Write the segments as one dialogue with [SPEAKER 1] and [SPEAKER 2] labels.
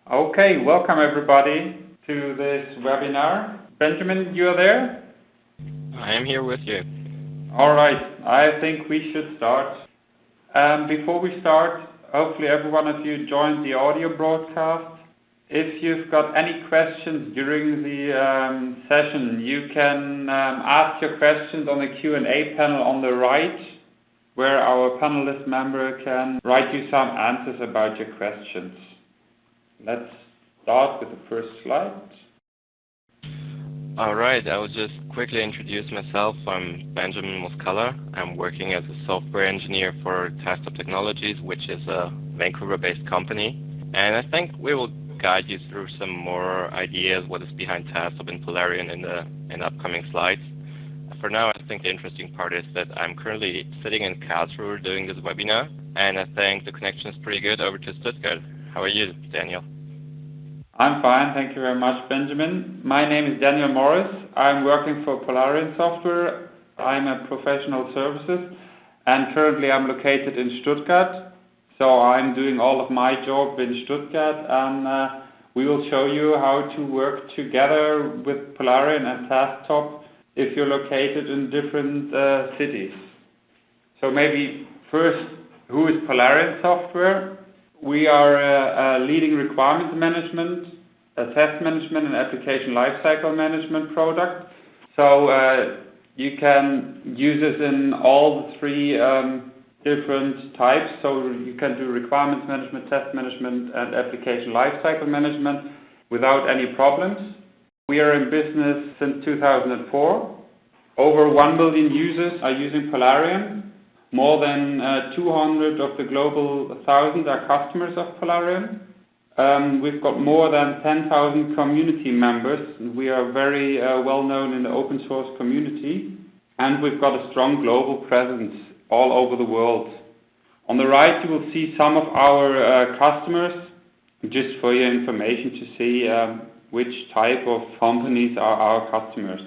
[SPEAKER 1] Okay, welcome everybody to this webinar. Benjamin, you are there?
[SPEAKER 2] I am here with you.
[SPEAKER 1] All right, I think we should start. Before we start, hopefully every one of you joined the audio broadcast. If you've got any questions during the session, you can ask your questions on the Q&A panel on the right, where our panelist member can write you some answers about your questions. Let's start with the first slide.
[SPEAKER 2] All right, I will just quickly introduce myself. I'm Benjamin Muscala. I'm working as a software engineer for Tasktop Technologies, which is a Vancouver-based company. And I think we will guide you through some more ideas what is behind Tasktop and Polarion in upcoming slides. For now, I think the interesting part is that I'm currently sitting in Karlsruhe doing this webinar, and I think the connection is pretty good over to Stuttgart. How are you, Daniel?
[SPEAKER 1] I'm fine, thank you very much, Benjamin. My name is Daniel Morris. I'm working for Polaris Software. I'm a professional services, and currently I'm located in Stuttgart. So I'm doing all of my job in Stuttgart, and we will show you how to work together with Polarion and Tasktop if you're located in different cities. So maybe first, who is Polaris Software? We are a leading requirements management, a test management and application lifecycle management product. So you can use this in all the three different types. So you can do requirements management, test management, and application lifecycle management without any problems. We are in business since 2004. Over 1 million users are using Polarion. More than 200 of the global 1,000 are customers of Polarion. We've got more than 10,000 community members. We are very well known in the open source community, and we've got a strong global presence all over the world. On the right, you will see some of our customers, just for your information to see which type of companies are our customers.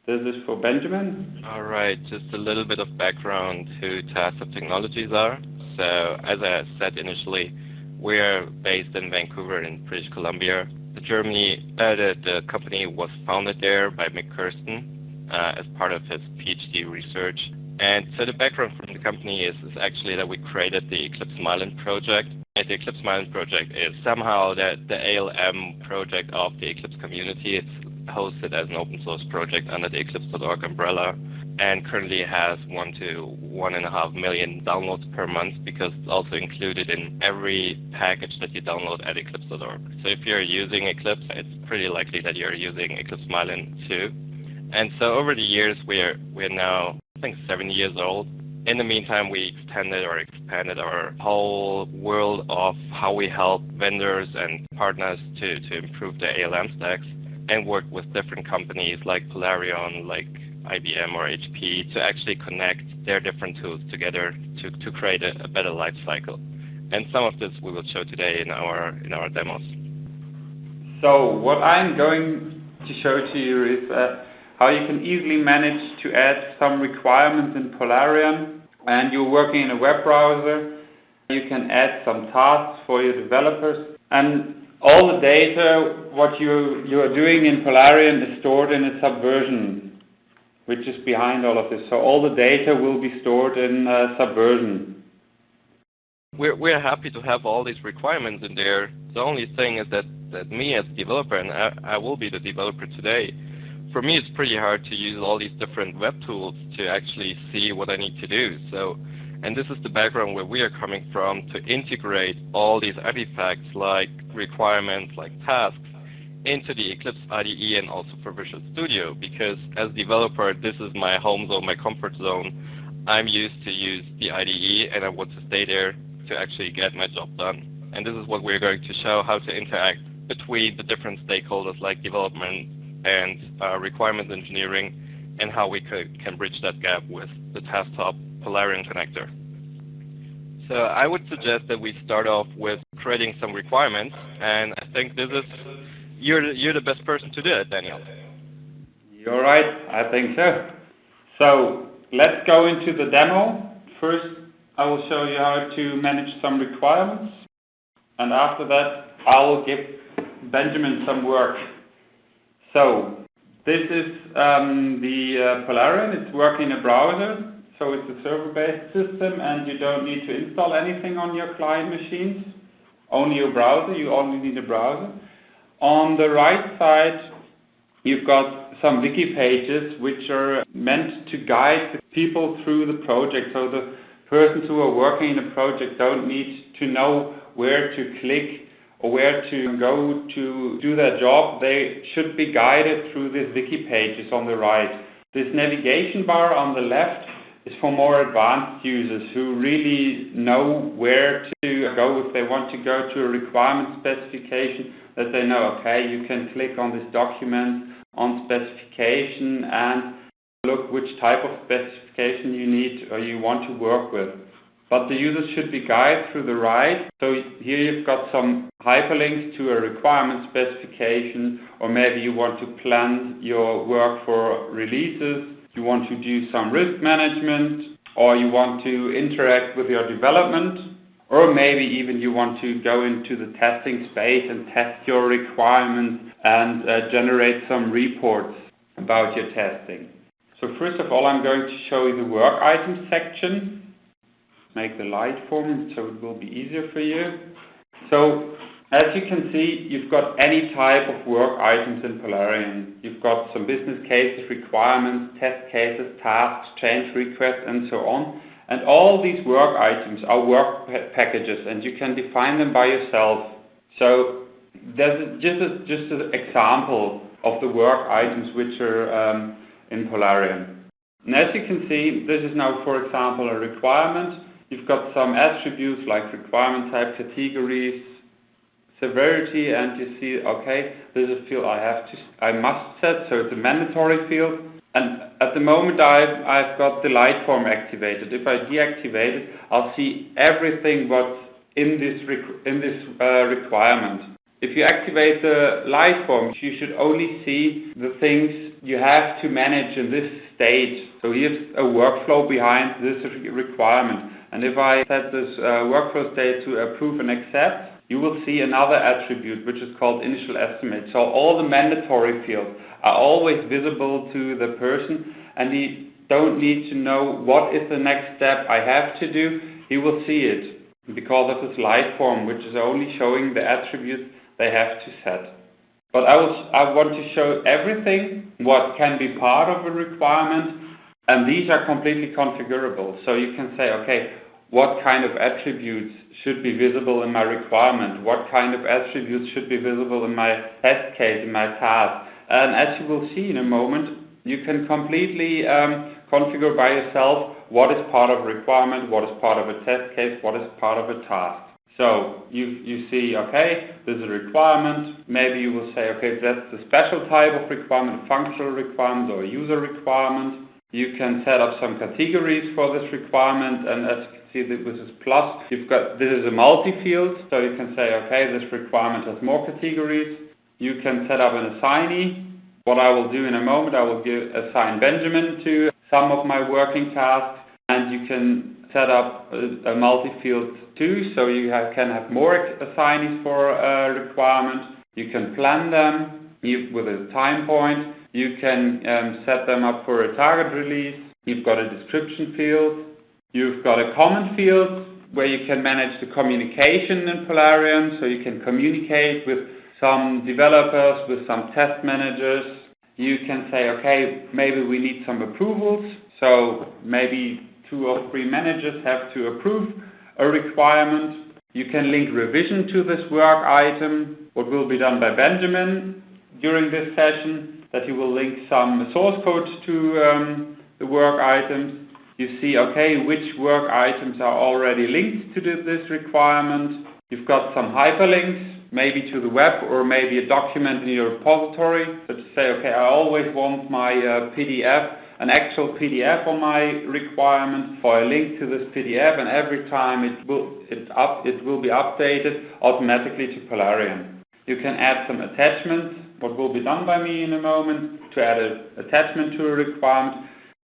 [SPEAKER 1] This is for Benjamin.
[SPEAKER 2] All right, just a little bit of background who Tasktop Technologies are. So, as I said initially, we're based in Vancouver in British Columbia. The company was founded there by Mick Kirsten as part of his PhD research. And so the background from the company is actually that we created the Eclipse project. And the Eclipse project is somehow the ALM project of the Eclipse community. It's hosted as an open source project under the Eclipseorg umbrella, and currently has 1 to 1.5 million downloads per month, because it's also included in every package that you download at Eclipseorg. So if you're using Eclipse, it's pretty likely that you're using Eclipse too. And so over the years, we're now, I think, 7 years old. In the meantime, we expanded our whole world of how we help vendors and partners to improve their ALM stacks, and work with different companies like Polarion, like IBM or HP, to actually connect their different tools together to create a better life cycle. And some of this we will show today in our demos.
[SPEAKER 1] So what I'm going to show to you is how you can easily manage to add some requirements in Polarion, and you're working in a web browser. You can add some tasks for your developers, and all the data, what you are doing in Polarion is stored in a subversion, which is behind all of this. So all the data will be stored in subversion.
[SPEAKER 2] We're happy to have all these requirements in there. The only thing is that me as a developer, and I will be the developer today, for me it's pretty hard to use all these different web tools to actually see what I need to do. And this is the background where we are coming from, to integrate all these artifacts like requirements, like tasks, into the Eclipse IDE and also for Visual Studio, because as a developer, this is my home zone, my comfort zone. I'm used to use the IDE, and I want to stay there to actually get my job done. And this is what we're going to show, how to interact between the different stakeholders like development and requirements engineering, and how we can bridge that gap with the Tasktop Polarion connector. So I would suggest that we start off with creating some requirements, and I think you're the best person to do it, Daniel.
[SPEAKER 1] You're right, I think so. So let's go into the demo. First, I will show you how to manage some requirements, and after that, I'll give Benjamin some work. So this is the Polarian. It's working in a browser, so it's a server-based system, and you don't need to install anything on your client machines. Only your browser. You only need a browser. On the right side, you've got some wiki pages which are meant to guide the people through the project. So the persons who are working in a project don't need to know where to click or where to go to do their job. They should be guided through these wiki pages on the right. This navigation bar on the left is for more advanced users who really know where to go. If they want to go to a requirement specification, that they know, okay, you can click on this document on specification and look which type of specification you need or you want to work with. But the users should be guided through the right. So here you've got some hyperlinks to a requirement specification, or maybe you want to plan your work for releases, you want to do some risk management, or you want to interact with your development, or maybe even you want to go into the testing space and test your requirements and generate some reports about your testing. So first of all, I'm going to show you the work items section. Make the light form so it will be easier for you. So as you can see, you've got any type of work items in Polarian. You've got some business cases, requirements, test cases, tasks, change requests, and so on. And all these work items are work packages, and you can define them by yourself. So there's just an example of the work items which are in Polarian. And as you can see, this is now, for example, a requirement. You've got some attributes like requirement type, categories, severity, and you see, okay, this is a field I must set, so it's a mandatory field. And at the moment I've got the light form activated. If I deactivate it, I'll see everything what's in this requirement. If you activate the light form, you should only see the things you have to manage in this stage. So here's a workflow behind this requirement. And if I set this workflow state to approve and accept, you will see another attribute which is called initial estimate. So all the mandatory fields are always visible to the person, and he don't need to know what is the next step I have to do. He will see it because of this light form, which is only showing the attributes they have to set. But I want to show everything what can be part of a requirement, and these are completely configurable. So you can say, okay, what kind of attributes should be visible in my requirement? What kind of attributes should be visible in my test case, in my task? And as you will see in a moment, you can completely configure by yourself what is part of a requirement, what is part of a test case, what is part of a task. So you see, okay, there's a requirement. Maybe you will say, okay, that's the special type of requirement, functional requirement or user requirement. You can set up some categories for this requirement, and as you can see, this is plus. This is a multi-field, so you can say, okay, this requirement has more categories. You can set up an assignee. What I will do in a moment, I will assign Benjamin to some of my working tasks, and you can set up a multi-field too, so you can have more assignees for a requirement. You can plan them with a time point. You can set them up for a target release. You've got a description field. You've got a comment field where you can manage the communication in Polarian, so you can communicate with some developers, with some test managers. You can say, okay, maybe we need some approvals, so maybe 2 or 3 managers have to approve a requirement. You can link revision to this work item, what will be done by Benjamin during this session, that he will link some source code to the work items. You see, okay, which work items are already linked to this requirement. You've got some hyperlinks, maybe to the web or maybe a document in your repository. So to say, okay, I always want my PDF, an actual PDF on my requirement, for a link to this PDF, and every time it will be updated automatically to Polarian. You can add some attachments, what will be done by me in a moment, to add an attachment to a requirement.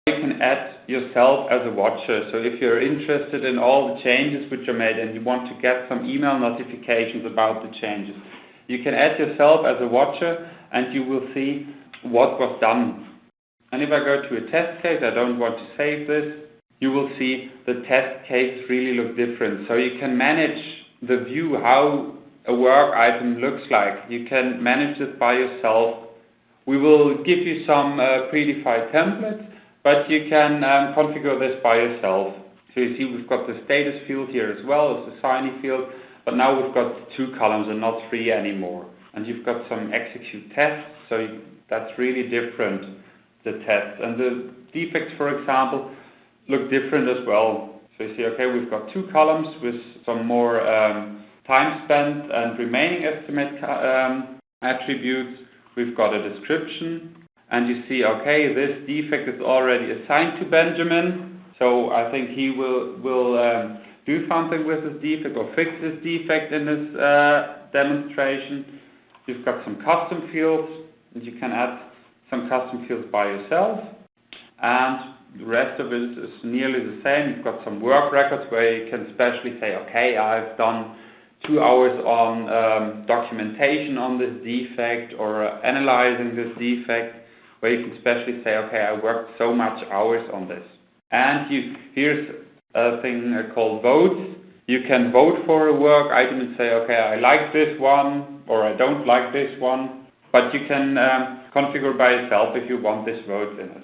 [SPEAKER 1] You can add yourself as a watcher. So if you're interested in all the changes which are made and you want to get some email notifications about the changes, you can add yourself as a watcher and you will see what was done. And if I go to a test case, I don't want to save this, you will see the test case really look different. So you can manage the view, how a work item looks like. You can manage it by yourself. We will give you some predefined templates, but you can configure this by yourself. So you see we've got the status field here as well as the signing field, but now we've got 2 columns and not 3 anymore. And you've got some execute tests, so that's really different, the tests. And the defects, for example, look different as well. So you see, okay, we've got 2 columns with some more time spent and remaining estimate attributes. We've got a description, and you see, okay, this defect is already assigned to Benjamin, so I think he will do something with this defect or fix this defect in this demonstration. You've got some custom fields, and you can add some custom fields by yourself, and the rest of it is nearly the same. You've got some work records where you can specially say, okay, I've done 2 hours on documentation on this defect or analyzing this defect, where you can specially say, okay, I worked so much hours on this. And here's a thing called votes. You can vote for a work item and say, okay, I like this one or I don't like this one, but you can configure by yourself if you want this vote in it.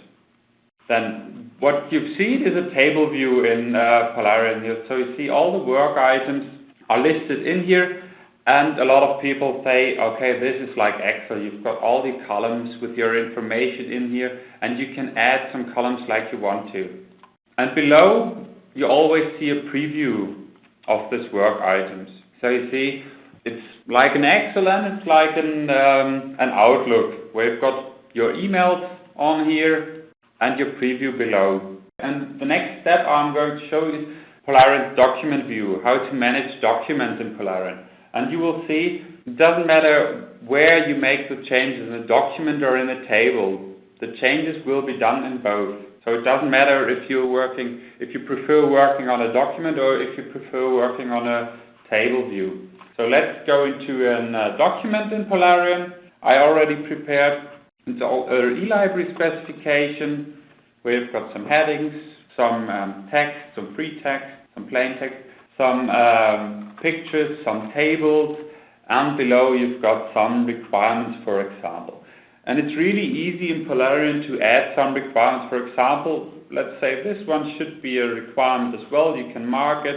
[SPEAKER 1] Then what you've seen is a table view in Polaris. So you see all the work items are listed in here, and a lot of people say, okay, this is like Excel. You've got all the columns with your information in here, and you can add some columns like you want to. And below, you always see a preview of this work items. So you see, it's like an Excel and it's like an Outlook, where you've got your emails on here and your preview below. And the next step I'm going to show is Polaris document view, how to manage documents in Polaris. And you will see, it doesn't matter where you make the changes, in a document or in a table. The changes will be done in both. So it doesn't matter if you prefer working on a document or if you prefer working on a table view. So let's go into a document in Polarium. I already prepared an eLibrary specification. We've got some headings, some text, some free text, some plain text, some pictures, some tables, and below you've got some requirements, for example. And it's really easy in Polarium to add some requirements. For example, let's say this one should be a requirement as well. You can mark it,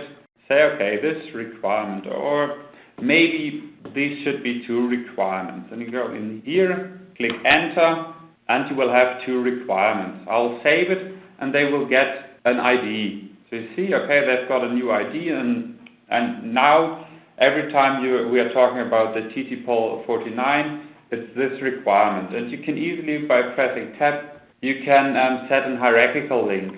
[SPEAKER 1] say, okay, this requirement, or maybe these should be 2 requirements. And you go in here, click enter, and you will have 2 requirements. I'll save it, and they will get an ID. So you see, okay, they've got a new ID, and now every time we are talking about the TTPol 49, it's this requirement. And you can easily, by pressing tab, you can set a hierarchical link.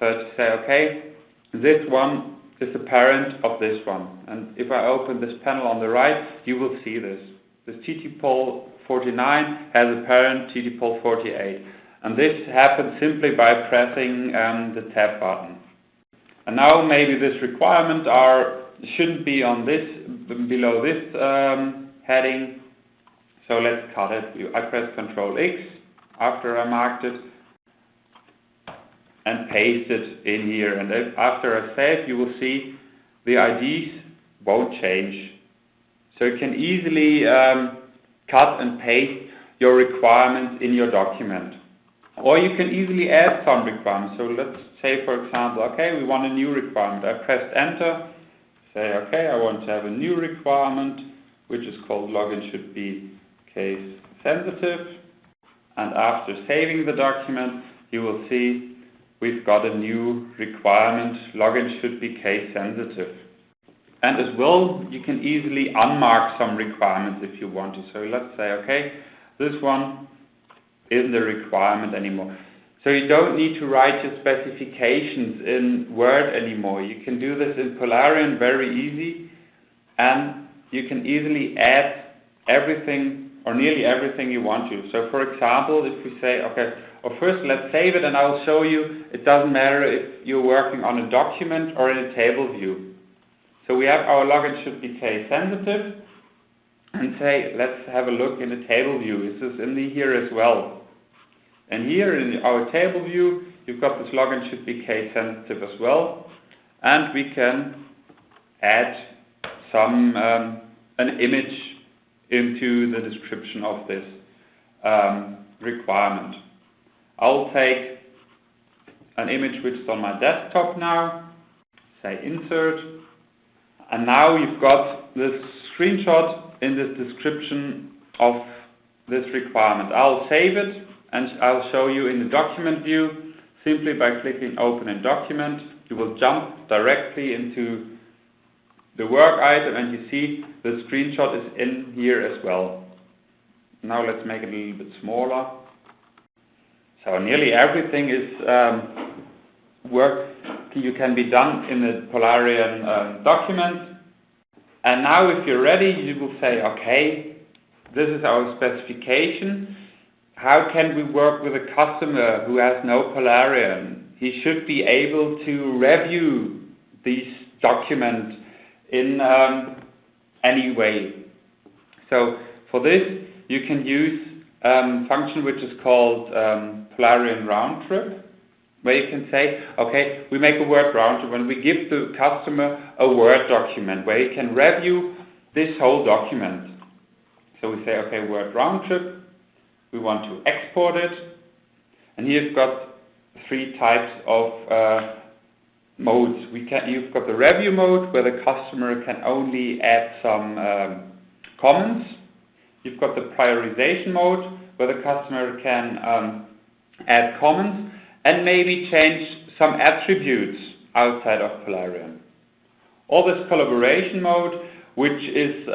[SPEAKER 1] So to say, okay, this one is the parent of this one. And if I open this panel on the right, you will see this. This TTPol 49 has a parent TTPol 48. And this happens simply by pressing the tab button. And now maybe this requirement shouldn't be on this, below this heading. So let's cut it. I press Ctrl X after I marked it and paste it in here. And after I save, you will see the IDs won't change. So you can easily cut and paste your requirements in your document. Or you can easily add some requirements. So let's say, for example, okay, we want a new requirement. I pressed enter, say, okay, I want to have a new requirement, which is called login should be case sensitive. And after saving the document, you will see we've got a new requirement, login should be case sensitive. And as well, you can easily unmark some requirements if you want to. So let's say, okay, this one isn't a requirement anymore. So you don't need to write your specifications in Word anymore. You can do this in Polarium very easy, and you can easily add everything or nearly everything you want to. So for example, if we say, okay, or first let's save it and I'll show you, it doesn't matter if you're working on a document or in a table view. So we have our login should be case sensitive, and say, let's have a look in the table view. Is this in here as well? And here in our table view, you've got this login should be case sensitive as well, and we can add some an image into the description of this requirement. I'll take an image which is on my desktop now, say insert, and now you've got this screenshot in this description of this requirement. I'll save it and I'll show you in the document view. Simply by clicking open in document, you will jump directly into the work item and you see the screenshot is in here as well. Now let's make it a little bit smaller. So nearly everything is you can be done in the Polarian document. And now if you're ready, you will say, okay, this is our specification. How can we work with a customer who has no Polarian? He should be able to review these documents in any way. So for this, you can use a function which is called Polarian round trip, where you can say, okay, we make a Word round trip and we give the customer a Word document where he can review this whole document. So we say, okay, Word round trip, we want to export it, and here you've got three types of modes. You've got the review mode where the customer can only add some comments. You've got the prioritization mode where the customer can add comments and maybe change some attributes outside of Polarian. Or this collaboration mode, which is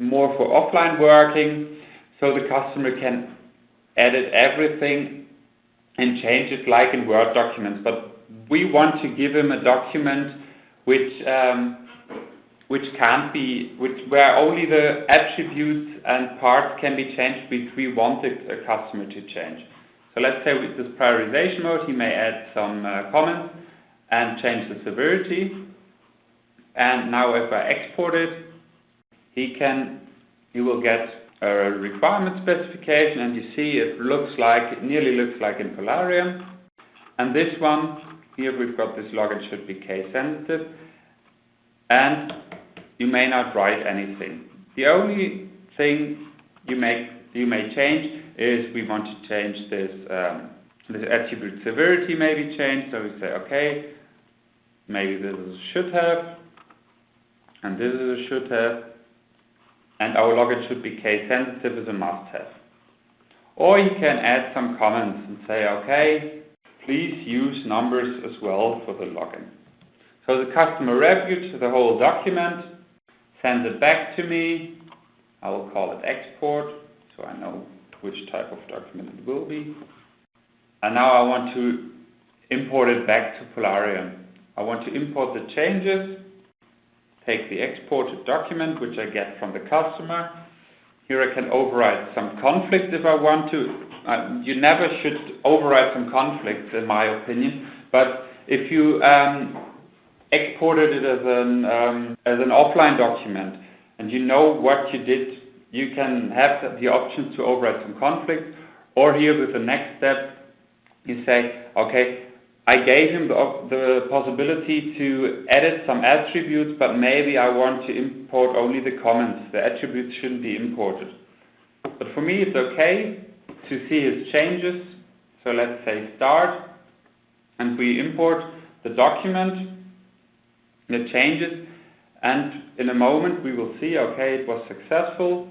[SPEAKER 1] more for offline working, so the customer can edit everything and change it like in Word documents. But we want to give him a document where only the attributes and parts can be changed, which we want the customer to change. So let's say with this prioritization mode, he may add some comments and change the severity. And now if I export it, he will get a requirement specification, and you see it nearly looks like in Polarian. And this one, here we've got this login should be case sensitive, and you may not write anything. The only thing you may change is we want to change this attribute severity may be changed. So we say, okay, maybe this is a should have, and this is a should have, and our login should be case sensitive is a must have. Or you can add some comments and say, okay, please use numbers as well for the login. So the customer reviewed the whole document, sends it back to me. I will call it export, so I know which type of document it will be. And now I want to import it back to Polarian. I want to import the changes, take the exported document, which I get from the customer. Here I can override some conflicts if I want to. You never should override some conflicts, in my opinion, but if you exported it as an offline document and you know what you did, you can have the option to override some conflicts. Or here with the next step, you say, okay, I gave him the possibility to edit some attributes, but maybe I want to import only the comments. The attributes shouldn't be imported. But for me, it's okay to see his changes. So let's say start, and we import the document, the changes, and in a moment we will see, okay, it was successful.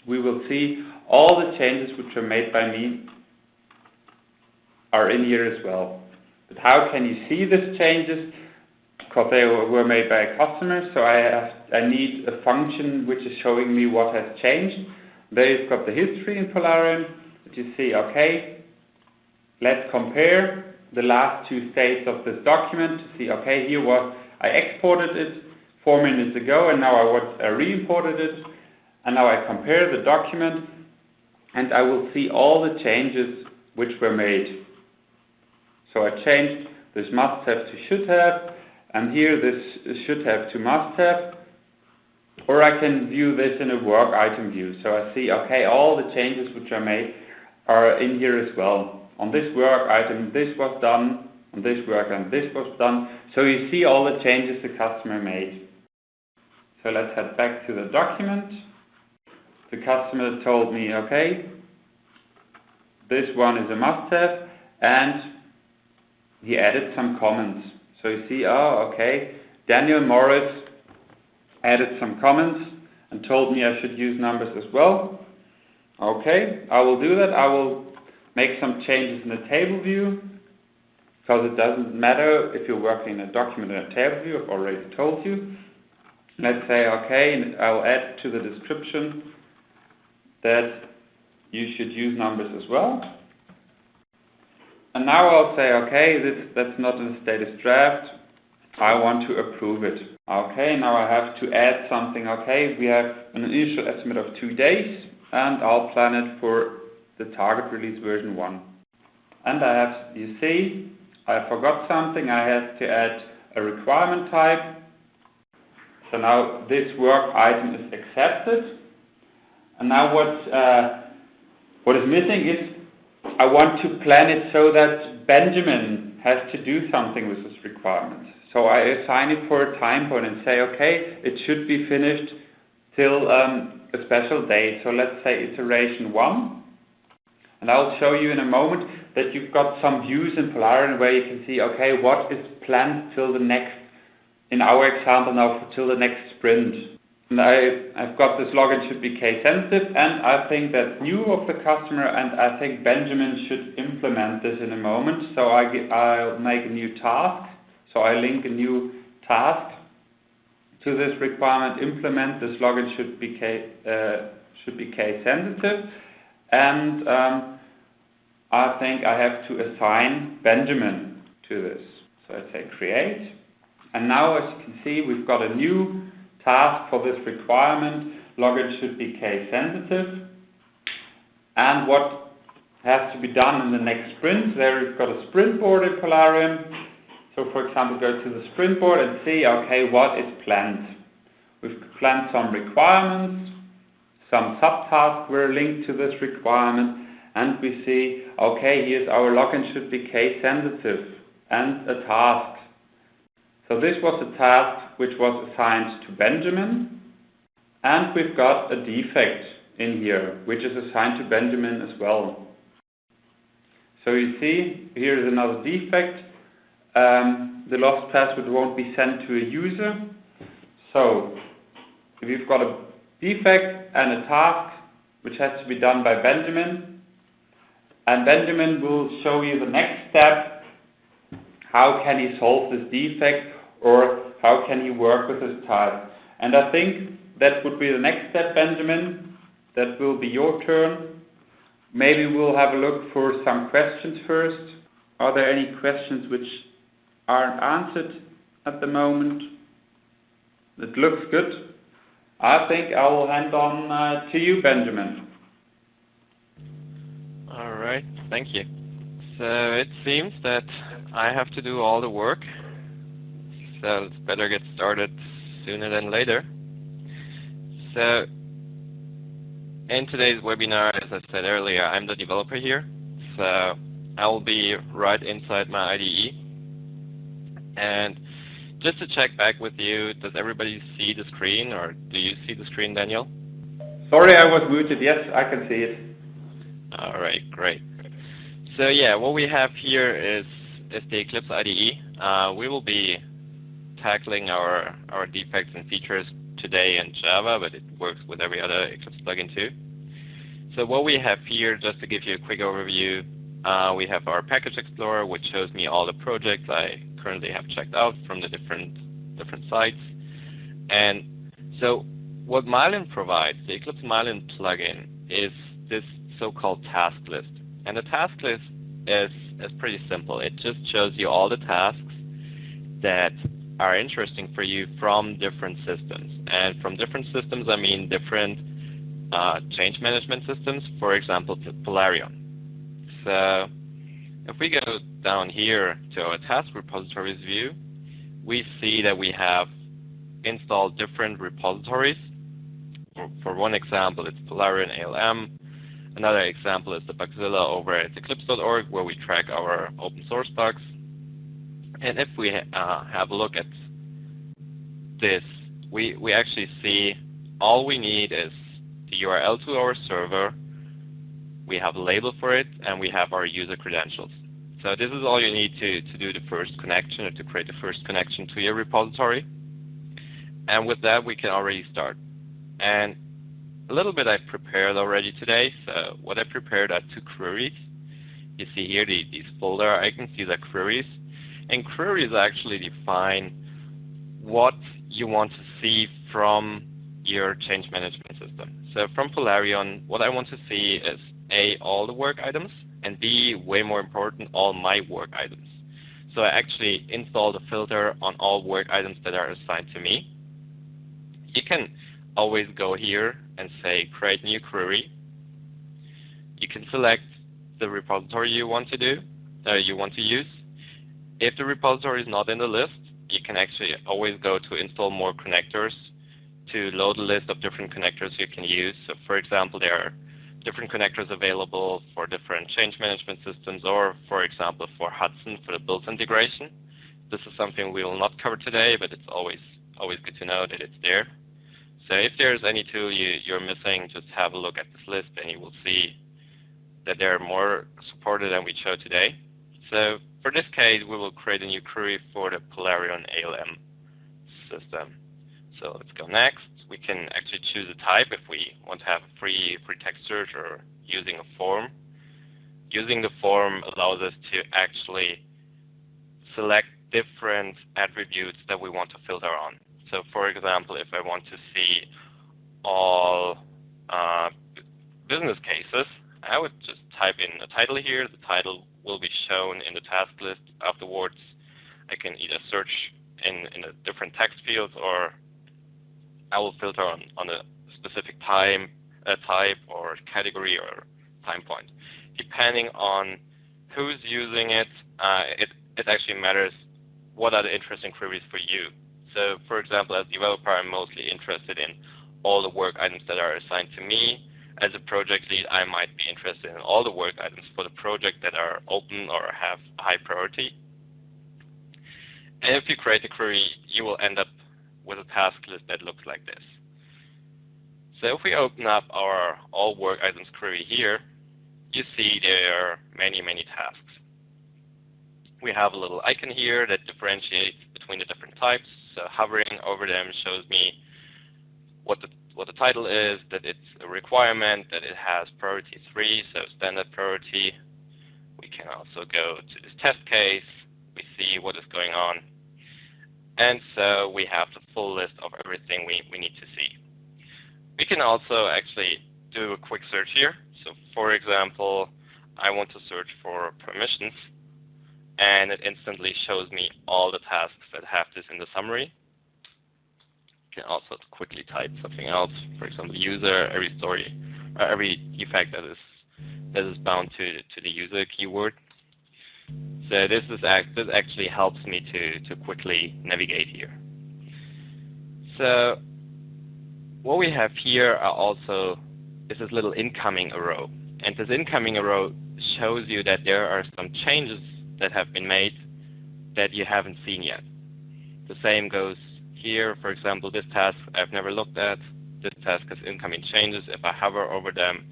[SPEAKER 1] We will see all the changes which were made by me are in here as well. But how can you see these changes? Because they were made by a customer, so I need a function which is showing me what has changed. There you've got the history in Polarian, that you see, okay, let's compare the last two states of this document to see, okay, I exported it 4 minutes ago and now I re-imported it. And now I compare the document, and I will see all the changes which were made. So I changed this must have to should have, and here this should have to must have. Or I can view this in a work item view. So I see, okay, all the changes which are made are in here as well. On this work item, this was done. On this work item, this was done. So you see all the changes the customer made. So let's head back to the document. The customer told me, okay, this one is a must-have, and he added some comments. So you see, oh, okay, Daniel Morris added some comments and told me I should use numbers as well. Okay, I will do that. I will make some changes in the table view, because it doesn't matter if you're working in a document in a table view. I've already told you. Let's say, okay, and I'll add to the description that you should use numbers as well. And now I'll say, okay, that's not in the status draft. I want to approve it. Okay, now I have to add something. Okay, we have an initial estimate of 2 days, and I'll plan it for the target release version 1. And I have, you see, I forgot something. I have to add a requirement type. So now this work item is accepted. And now what is missing is I want to plan it so that Benjamin has to do something with this requirement. So I assign it for a time point and say, okay, it should be finished till a special date. So let's say iteration 1. And I'll show you in a moment that you've got some views in Polaris where you can see, okay, what is planned till the next, in our example now, till the next sprint. And I've got this login should be case sensitive, and I think that's new of the customer, and I think Benjamin should implement this in a moment. So I'll make a new task. So I link a new task to this requirement. Implement this login should be case sensitive, and I think I have to assign Benjamin to this. So I say create, and now as you can see, we've got a new task for this requirement. Login should be case sensitive, and what has to be done in the next sprint. There we've got a sprint board in Polarium. So for example, go to the sprint board and see, okay, what is planned. We've planned some requirements, some subtasks were linked to this requirement, and we see, okay, here's our login should be case sensitive and a task. So this was a task which was assigned to Benjamin, and we've got a defect in here, which is assigned to Benjamin as well. So you see, here is another defect. The lost password won't be sent to a user. So if you've got a defect and a task which has to be done by Benjamin, and Benjamin will show you the next step, how can he solve this defect, or how can he work with this task. And I think that would be the next step, Benjamin. That will be your turn. Maybe we'll have a look for some questions first. Are there any questions which aren't answered at the moment? It looks good. I think I will hand on to you, Benjamin.
[SPEAKER 2] All right, thank you. So it seems that I have to do all the work, so it's better get started sooner than later. So in today's webinar, as I said earlier, I'm the developer here, so I will be right inside my IDE. And just to check back with you, does everybody see the screen, or do you see the screen, Daniel?
[SPEAKER 1] Sorry, I was muted. Yes, I can see it.
[SPEAKER 2] All right, great. So yeah, what we have here is the Eclipse IDE. We will be tackling our defects and features today in Java, but it works with every other Eclipse plugin too. So what we have here, just to give you a quick overview, we have our package explorer, which shows me all the projects I currently have checked out from the different sites. And so what Mylin provides, the Eclipse Mylin plugin, is this so-called task list. And the task list is pretty simple. It just shows you all the tasks that are interesting for you from different systems. And from different systems, I mean different change management systems, for example, to Polarion. So if we go down here to our task repositories view, we see that we have installed different repositories. For one example, it's Polarion ALM. Another example is the Bugzilla over at Eclipseorg, where we track our open source bugs. And if we have a look at this, we actually see all we need is the URL to our server, we have a label for it, and we have our user credentials. So this is all you need to do the first connection, or to create the first connection to your repository. And with that, we can already start. And a little bit I prepared already today. So what I prepared are 2 queries. You see here these folder icons, these are queries. And queries actually define what you want to see from your change management system. So from Polarion, what I want to see is A, all the work items, and B, way more important, all my work items. So I actually installed a filter on all work items that are assigned to me. You can always go here and say create new query. You can select the repository you want to use. If the repository is not in the list, you can actually always go to install more connectors to load a list of different connectors you can use. So for example, there are different connectors available for different change management systems, or for example for Hudson for the build integration. This is something we will not cover today, but it's always good to know that it's there. So if there's any tool you're missing, just have a look at this list and you will see that there are more supported than we showed today. So for this case, we will create a new query for the Polarion ALM system. So let's go next. We can actually choose a type if we want to have a free text search, or using a form. Using the form allows us to actually select different attributes that we want to filter on. So for example, if I want to see all business cases, I would just type in a title here. The title will be shown in the task list afterwards. I can either search in a different text field, or I will filter on a specific type or category or time point. Depending on who's using it, it actually matters what are the interesting queries for you. So for example, as a developer, I'm mostly interested in all the work items that are assigned to me. As a project lead, I might be interested in all the work items for the project that are open or have high priority. And if you create a query, you will end up with a task list that looks like this. So if we open up our all work items query here, you see there are many tasks. We have a little icon here that differentiates between the different types. So hovering over them shows me what the title is, that it's a requirement, that it has priority 3, so standard priority. We can also go to this test case. We see what is going on. And so we have the full list of everything we need to see. We can also actually do a quick search here. So for example, I want to search for permissions, and it instantly shows me all the tasks that have this in the summary. You can also quickly type something else, for example, user, every defect that is bound to the user keyword. So this actually helps me to quickly navigate here. So what we have here are also is this little incoming arrow, and this incoming arrow shows you that there are some changes that have been made that you haven't seen yet. The same goes here. For example, this task I've never looked at. This task has incoming changes. If I hover over them,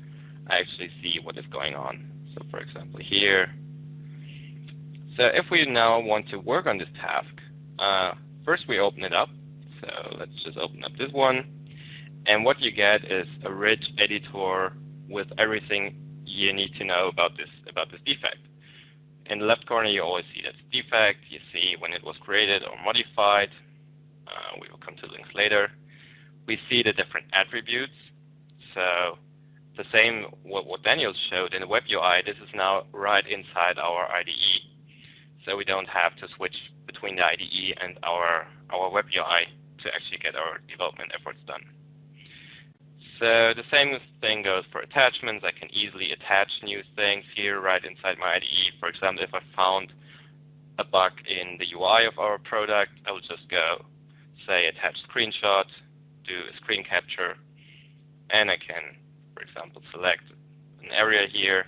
[SPEAKER 2] I actually see what is going on. So for example here. So if we now want to work on this task, first we open it up. So let's just open up this one. And what you get is a rich editor with everything you need to know about this defect. In the left corner, you always see that defect. You see when it was created or modified. We will come to links later. We see the different attributes. So the same what Daniel showed in the web UI, this is now right inside our IDE. So we don't have to switch between the IDE and our web UI to actually get our development efforts done. So the same thing goes for attachments. I can easily attach new things here right inside my IDE. For example, if I found a bug in the UI of our product, I will just go, say, attach screenshot, do a screen capture, and I can, for example, select an area here,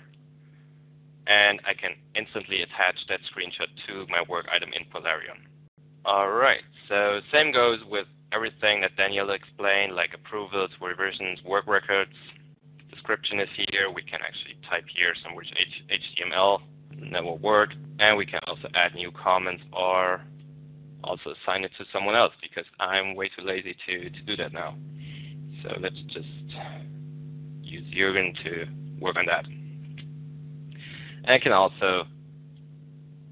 [SPEAKER 2] and I can instantly attach that screenshot to my work item in Polarion. All right, so same goes with everything that Daniel explained, like approvals, revisions, work records. Description is here. We can actually type here some rich HTML, and that will work. And we can also add new comments or also assign it to someone else, because I'm way too lazy to do that now. So let's just use Jürgen to work on that. And I can also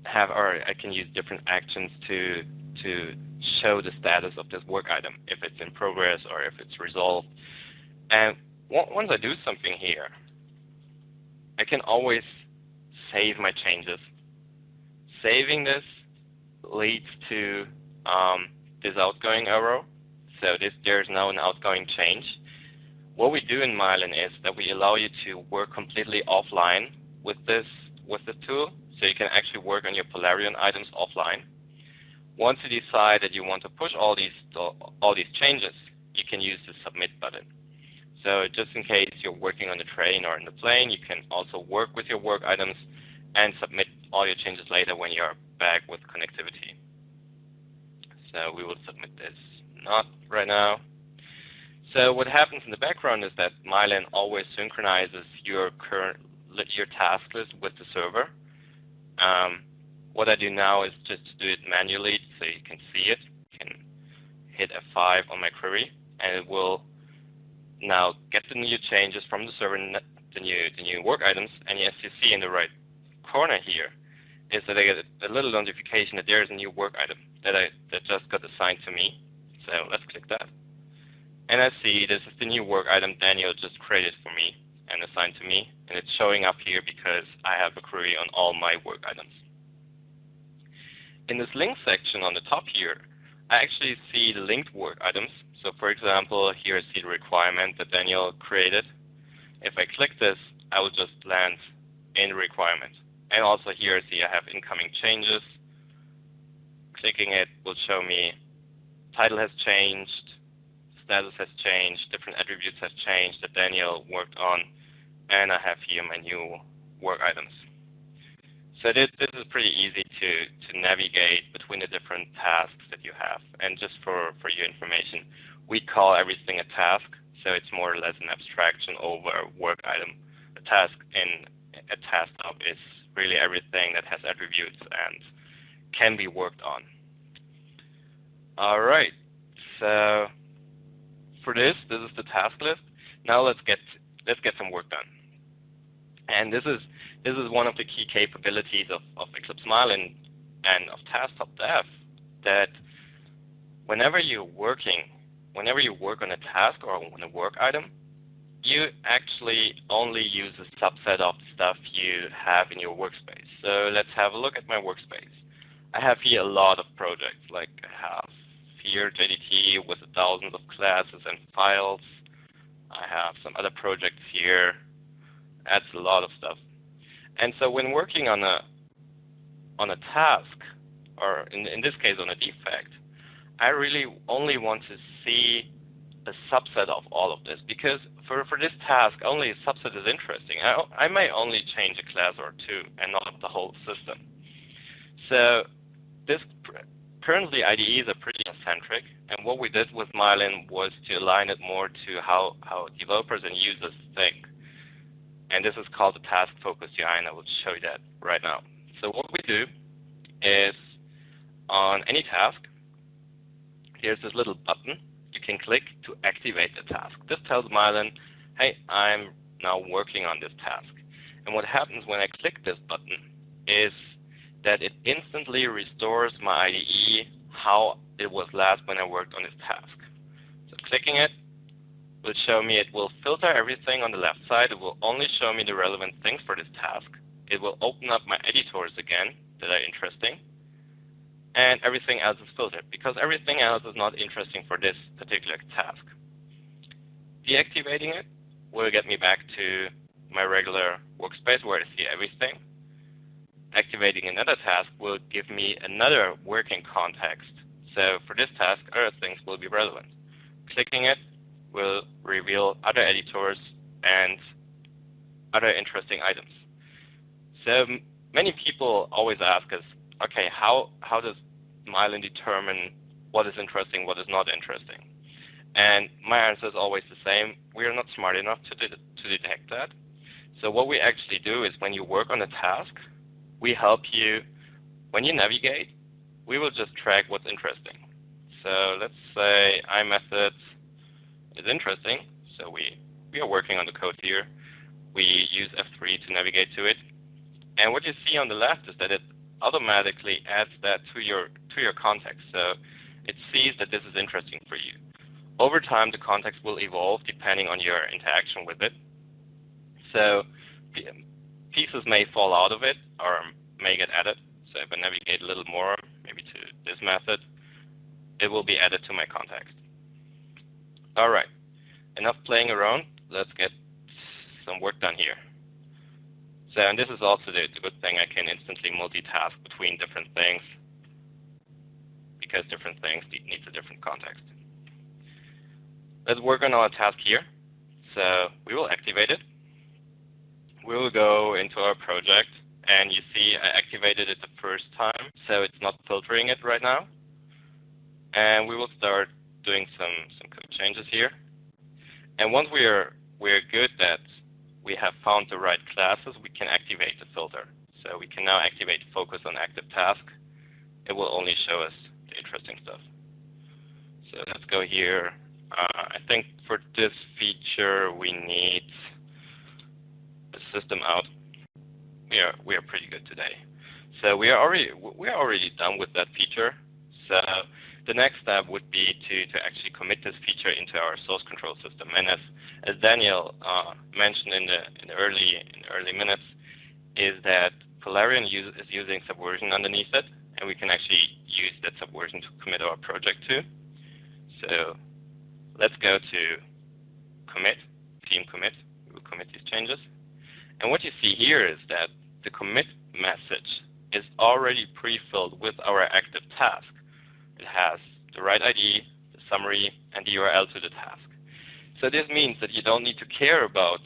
[SPEAKER 2] have, or I can use different actions to show the status of this work item, if it's in progress or if it's resolved. And once I do something here, I can always save my changes. Saving this leads to this outgoing arrow, so there's now an outgoing change. What we do in Myelin is that we allow you to work completely offline with the tool, so you can actually work on your Polarion items offline. Once you decide that you want to push all these changes, you can use the submit button. So just in case you're working on the train or in the plane, you can also work with your work items and submit all your changes later when you're back with connectivity. So we will submit this not right now. So what happens in the background is that Myelin always synchronizes your task list with the server. What I do now is just to do it manually so you can see it. You can hit F5 on my query, and it will now get the new changes from the server, the new work items. And as you see in the right corner here, is that I get a little notification that there is a new work item that just got assigned to me. So let's click that. And I see this is the new work item Daniel just created for me and assigned to me. And it's showing up here because I have a query on all my work items. In this link section on the top here, I actually see the linked work items. So for example, here I see the requirement that Daniel created. If I click this, I will just land in the requirement. And also here I see I have incoming changes. Clicking it will show me title has changed, status has changed, different attributes have changed that Daniel worked on, and I have here my new work items. So this is pretty easy to navigate between the different tasks that you have. And just for your information, we call everything a task, so it's more or less an abstraction over a work item. A task in a task tab is really everything that has attributes and can be worked on. All right, so for this is the task list. Now let's get some work done. And this is one of the key capabilities of Eclipse Myelin and of TaskTop Dev, that whenever you work on a task or on a work item, you actually only use a subset of the stuff you have in your workspace. So let's have a look at my workspace. I have here a lot of projects, like I have here JDT with thousands of classes and files. I have some other projects here. That's a lot of stuff. And so when working on a task, or in this case on a defect, I really only want to see a subset of all of this, because for this task, only a subset is interesting. I may only change a class or two and not the whole system. So currently IDEs are pretty centric, and what we did with Myelin was to align it more to how developers and users think. And this is called the task-focused UI, and I will show you that right now. So what we do is, on any task, here's this little button you can click to activate the task. This tells Myelin, hey, I'm now working on this task. And what happens when I click this button is that it instantly restores my IDE how it was last when I worked on this task. So clicking it will show me, it will filter everything on the left side. It will only show me the relevant things for this task. It will open up my editors again that are interesting, and everything else is filtered because everything else is not interesting for this particular task. Deactivating it will get me back to my regular workspace where I see everything. Activating another task will give me another working context. So for this task, other things will be relevant. Clicking it will reveal other editors and other interesting items. So many people always ask us, okay, how does Myelin determine what is interesting, what is not interesting? And my answer is always the same. We are not smart enough to detect that. So what we actually do is when you work on a task, we help you. When you navigate, we will just track what's interesting. So let's say iMethod is interesting. So we are working on the code here. We use F3 to navigate to it. And what you see on the left is that it automatically adds that to your context. So it sees that this is interesting for you. Over time, the context will evolve depending on your interaction with it. So pieces may fall out of it or may get added. So if I navigate a little more, maybe to this method, it will be added to my context. All right, enough playing around. Let's get some work done here. So, and this is also the good thing. I can instantly multitask between different things because different things need a different context. Let's work on our task here. So we will activate it. We will go into our project, and you see I activated it the first time, so it's not filtering it right now. And we will start doing some code changes here. And once we're good that we have found the right classes, we can activate the filter. So we can now activate focus on active task. It will only show us the interesting stuff. So let's go here. I think for this feature we need a system out. We are pretty good today. So we are already done with that feature. So the next step would be to actually commit this feature into our source control system. And as Daniel mentioned in the early minutes, is that Polaris is using Subversion underneath it, and we can actually use that Subversion to commit our project to. So let's go to commit, team commit. We will commit these changes. And what you see here is that the commit message is already pre-filled with our active task. It has the right ID, the summary, and the URL to the task. So this means that you don't need to care about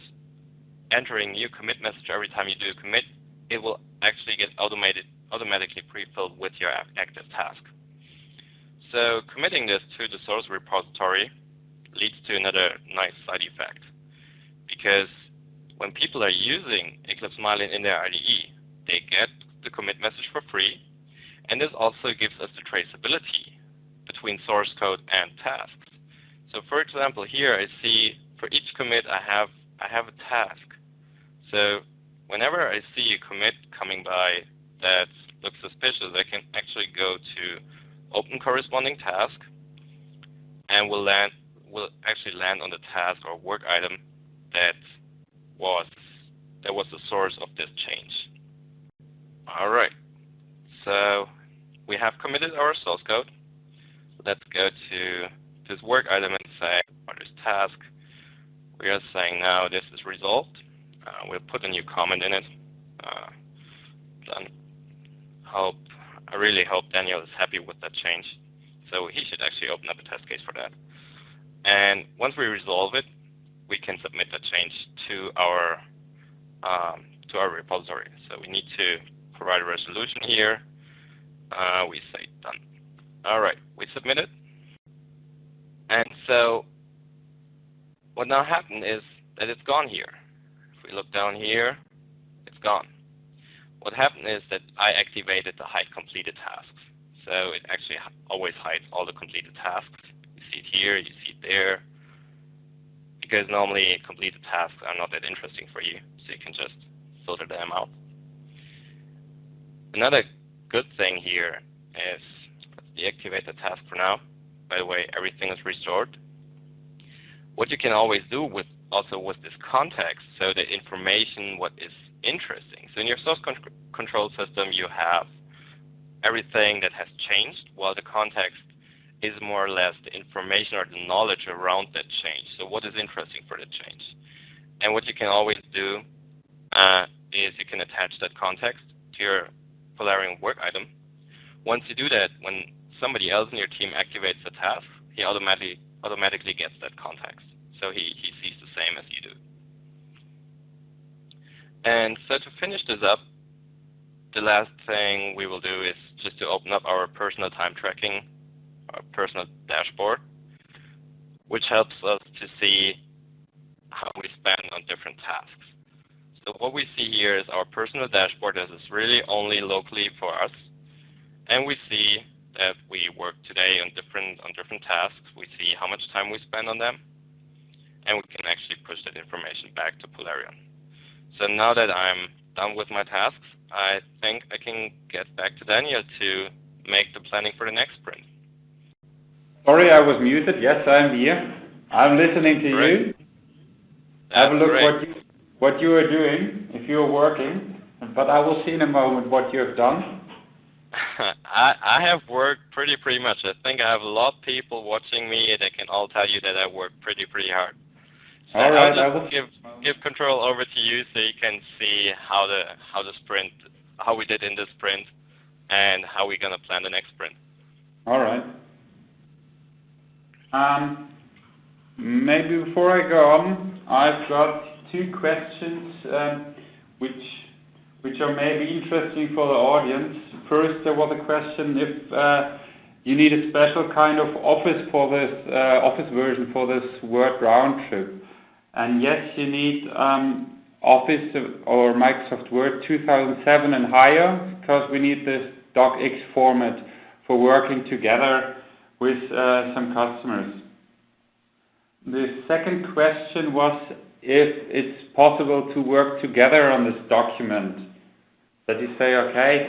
[SPEAKER 2] entering new commit message every time you do a commit. It will actually get automatically pre-filled with your active task. So committing this to the source repository leads to another nice side effect, because when people are using Eclipse Myelin in their IDE, they get the commit message for free, and this also gives us the traceability between source code and tasks. So for example, here I see for each commit I have a task. So whenever I see a commit coming by that looks suspicious, I can actually go to open corresponding task, and will actually land on the task or work item that was the source of this change. All right, so we have committed our source code. Let's go to this work item and say, or this task, we are saying now this is resolved. We'll put a new comment in it. Done. I really hope Daniel is happy with that change. So he should actually open up a test case for that. And once we resolve it, we can submit that change to our repository. So we need to provide a resolution here. We say done. All right, we submit it. And so what now happened is that it's gone here. If we look down here, it's gone. What happened is that I activated the hide completed tasks. So it actually always hides all the completed tasks. You see it here, you see it there, because normally completed tasks are not that interesting for you, so you can just filter them out. Another good thing here is, let's deactivate the task for now. By the way, everything is restored. What you can always do with this context, so the information, what is interesting. So in your source control system, you have everything that has changed, while the context is more or less the information or the knowledge around that change. So what is interesting for the change? And what you can always do is you can attach that context to your Polarion work item. Once you do that, when somebody else in your team activates the task, he automatically gets that context. So he sees the same as you do. And so to finish this up, the last thing we will do is just to open up our personal time tracking, our personal dashboard, which helps us to see how we spend on different tasks. So what we see here is our personal dashboard. This is really only locally for us, and we see that we work today on different tasks. We see how much time we spend on them, and we can actually push that information back to Polarion. So now that I'm done with my tasks, I think I can get back to Daniel to make the planning for the next sprint.
[SPEAKER 1] Sorry, I was muted. Yes, I'm here. I'm listening to you. Have a look what you are doing, if you are working, but I will see in a moment what you have done.
[SPEAKER 2] I have worked pretty much. I think I have a lot of people watching me. They can all tell you that I work pretty hard. So
[SPEAKER 1] all right,
[SPEAKER 2] I will give control over to you so you can see how we did in the sprint, and how we're gonna plan the next sprint.
[SPEAKER 1] All right. Maybe before I go on, I've got two questions which are maybe interesting for the audience. First, there was a question if you need a special kind of office for this office version for this Word round trip. And yes, you need Office or Microsoft Word 2007 and higher, because we need this docx format for working together with some customers. The second question was if it's possible to work together on this document. That you say, okay,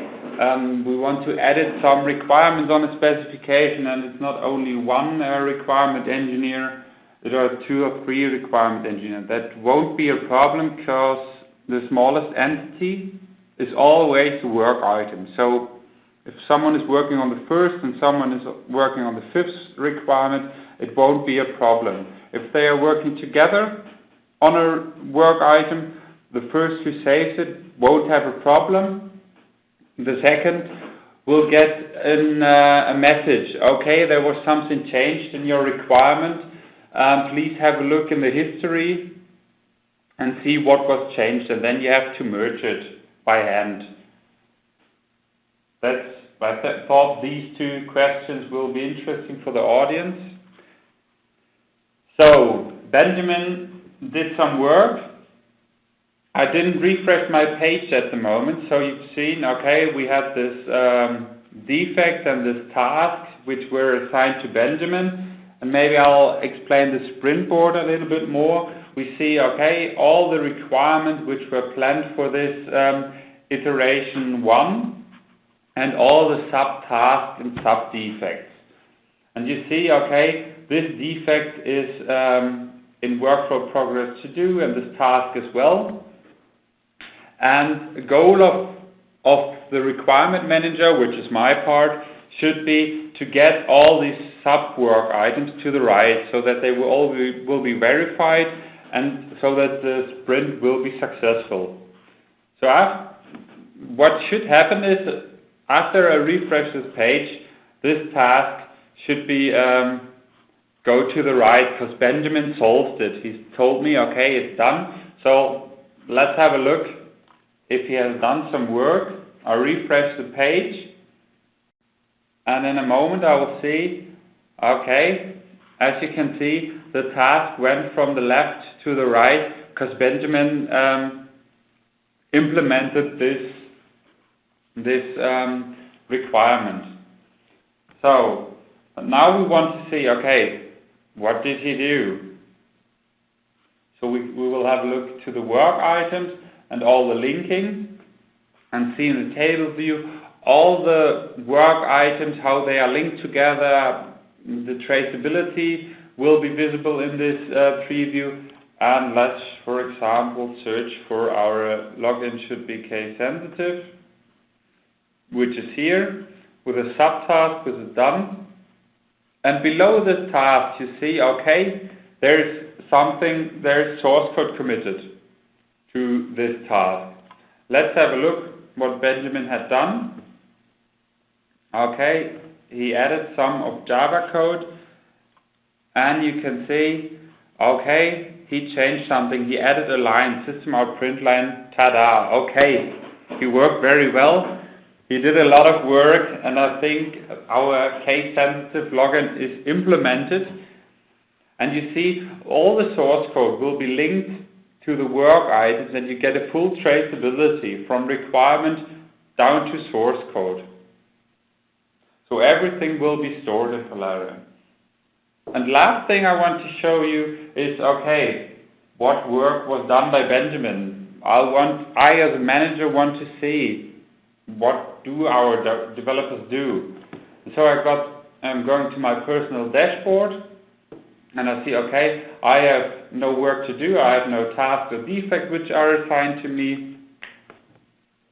[SPEAKER 1] we want to edit some requirements on a specification, and it's not only one requirement engineer, there are 2 or 3 requirement engineers. That won't be a problem, because the smallest entity is always a work item. So if someone is working on the first and someone is working on the 5th requirement, it won't be a problem. If they are working together on a work item, the first who saves it won't have a problem. The second will get a message, okay, there was something changed in your requirement. Please have a look in the history and see what was changed, and then you have to merge it by hand. I thought these 2 questions will be interesting for the audience. So, Benjamin did some work. I didn't refresh my page at the moment, so you've seen, okay, we had this defect and this task which were assigned to Benjamin, and maybe I'll explain the sprint board a little bit more. We see, okay, all the requirements which were planned for this iteration 1, and all the sub-tasks and sub-defects. And you see, okay, this defect is in workflow progress to do, and this task as well. And the goal of the requirement manager, which is my part, should be to get all these sub-work items to the right, so that they will be verified, and so that the sprint will be successful. So what should happen is, after I refresh this page, this task should be go to the right, because Benjamin solved it. He's told me, okay, it's done. So let's have a look if he has done some work. I'll refresh the page, and in a moment I will see, okay, as you can see, the task went from the left to the right, because Benjamin implemented this requirement. So now we want to see, okay, what did he do? So we will have a look to the work items and all the linking, and see in the table view all the work items, how they are linked together. The traceability will be visible in this preview. And let's, for example, search for our login should be case sensitive, which is here with a subtask, which is done. And below this task, you see, okay, there's source code committed to this task. Let's have a look what Benjamin had done. Okay, he added some of Java code, and you can see, okay, he changed something. He added a line, system out print line, tada. Okay, he worked very well. He did a lot of work, and I think our case-sensitive login is implemented. And you see, all the source code will be linked to the work items, and you get a full traceability from requirement down to source code. So everything will be stored in Polaris. And last thing I want to show you is, okay, what work was done by Benjamin. I as a manager want to see what do our developers do. And so I'm going to my personal dashboard, and I see, okay, I have no work to do, I have no tasks or defects which are assigned to me.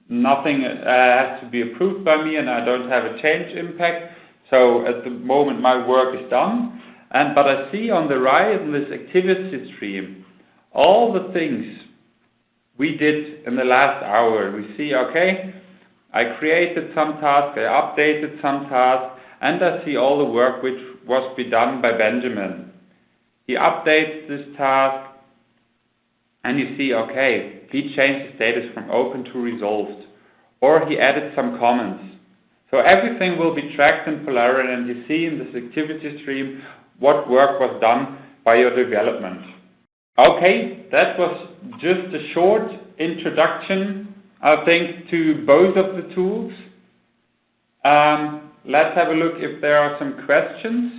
[SPEAKER 1] Nothing has to be approved by me, and I don't have a change impact. So at the moment my work is done. But I see on the right in this activity stream all the things we did in the last hour. We see, okay, I created some tasks, I updated some tasks, and I see all the work which was be done by Benjamin. He updates this task, and you see, okay, he changed the status from open to resolved, or he added some comments. So everything will be tracked in Polaris, and you see in this activity stream what work was done by your development. Okay, that was just a short introduction, I think, to both of the tools. Let's have a look if there are some questions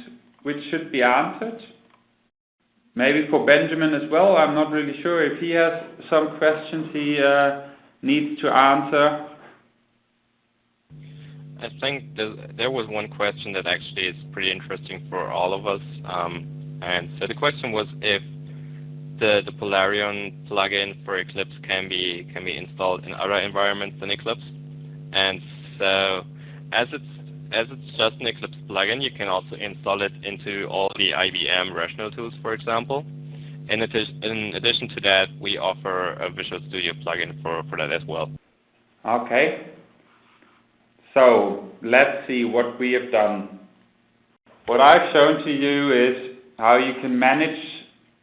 [SPEAKER 1] which should be answered. Maybe for Benjamin as well. I'm not really sure if he has some questions he needs to answer.
[SPEAKER 2] I think there was one question that actually is pretty interesting for all of us. And so the question was if the Polaris plugin for Eclipse can be installed in other environments than Eclipse. And so as it's just an Eclipse plugin, you can also install it into all the IBM rational tools, for example. In addition to that, we offer a Visual Studio plugin for that as well.
[SPEAKER 1] Okay. So let's see what we have done. What I've shown to you is how you can manage,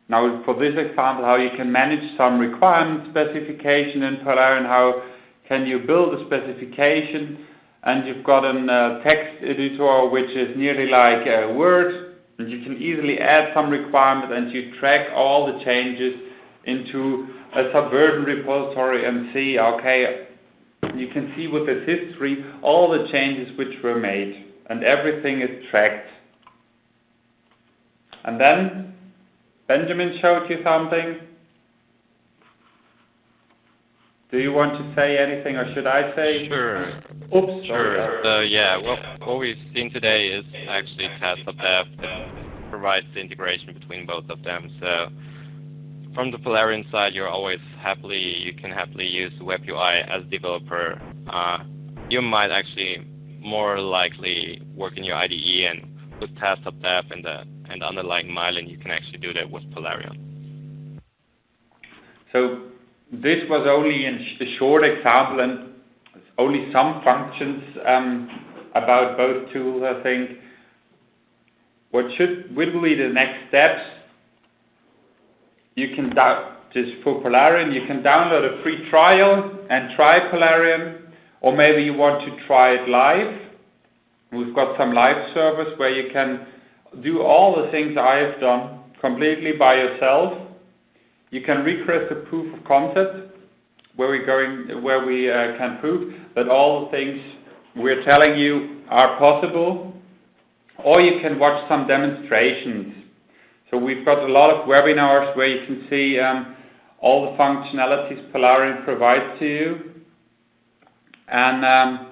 [SPEAKER 1] now for this example, how you can manage some requirement specification in Polaris, and how can you build a specification, and you've got a text editor which is nearly like a Word, and you can easily add some requirements, and you track all the changes into a Subversion repository and see, okay, you can see with this history all the changes which were made, and everything is tracked. And then Benjamin showed you something. Do you want to say anything, or should I say?
[SPEAKER 2] Sure.
[SPEAKER 1] Oops.
[SPEAKER 2] Sure. So yeah, what we've seen today is actually TestUpDev that provides the integration between both of them. So from the Polaris side, you can happily use the web UI as a developer. You might actually more likely work in your IDE, and with TestUpDev and the underlying Myelin, you can actually do that with Polaris.
[SPEAKER 1] So this was only a short example, and only some functions about both tools, I think. What will be the next steps? You can just for Polaris, you can download a free trial and try Polaris, or maybe you want to try it live. We've got some live servers where you can do all the things I have done completely by yourself. You can request a proof of concept where we can prove that all the things we're telling you are possible, or you can watch some demonstrations. So we've got a lot of webinars where you can see all the functionalities Polaris provides to you, and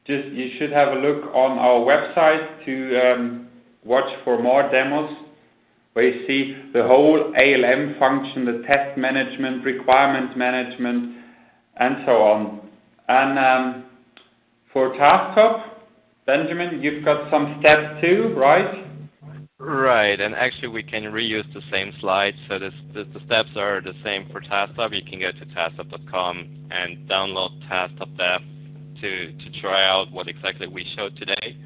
[SPEAKER 1] you should have a look on our website to watch for more demos, where you see the whole ALM function, the test management, requirement management, and so on. And for TaskTop, Benjamin, you've got some steps too, right?
[SPEAKER 2] Right, and actually we can reuse the same slides, so the steps are the same for TaskTop. You can go to tasktop.com and download TaskTop Dev to try out what exactly we showed today.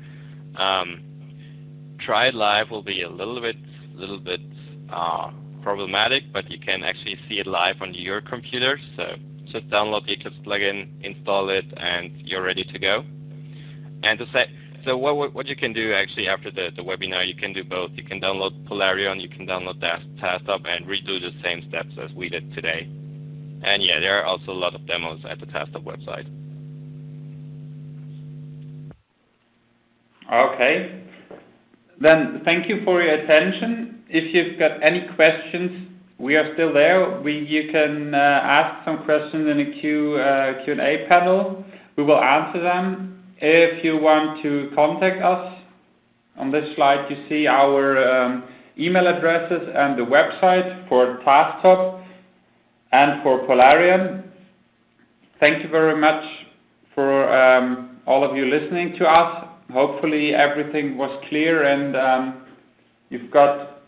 [SPEAKER 2] Try it live will be a little bit problematic, but you can actually see it live on your computer. So just download the Eclipse plugin, install it, and you're ready to go. And so what you can do actually after the webinar, you can do both. You can download Polarion, you can download TaskTop, and redo the same steps as we did today. And yeah, there are also a lot of demos at the TaskTop website.
[SPEAKER 1] Okay. Then thank you for your attention. If you've got any questions, we are still there. You can ask some questions in the Q&A panel. We will answer them. If you want to contact us, on this slide you see our email addresses and the website for TaskTop and for Polarion. Thank you very much for all of you listening to us. Hopefully everything was clear and you've got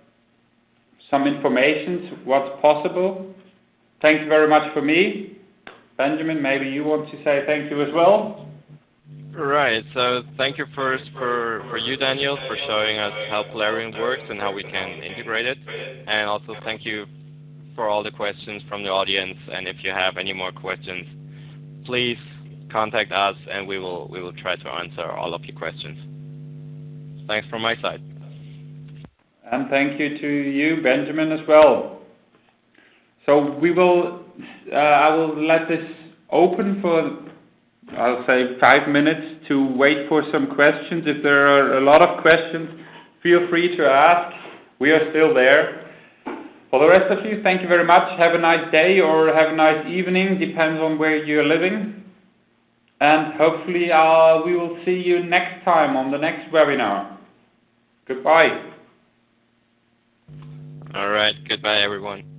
[SPEAKER 1] some information what's possible. Thank you very much for me. Benjamin, maybe you want to say thank you as well?
[SPEAKER 2] Right, so thank you first for you, Daniel, for showing us how Polarion works and how we can integrate it. And also thank you for all the questions from the audience. And if you have any more questions, please contact us and we will try to answer all of your questions. Thanks from my side.
[SPEAKER 1] And thank you to you, Benjamin, as well. So I will let this open for, I'll say, 5 minutes to wait for some questions. If there are a lot of questions, feel free to ask. We are still there. For the rest of you, thank you very much. Have a nice day or have a nice evening, depends on where you're living. And hopefully we will see you next time on the next webinar. Goodbye.
[SPEAKER 2] All right, goodbye everyone.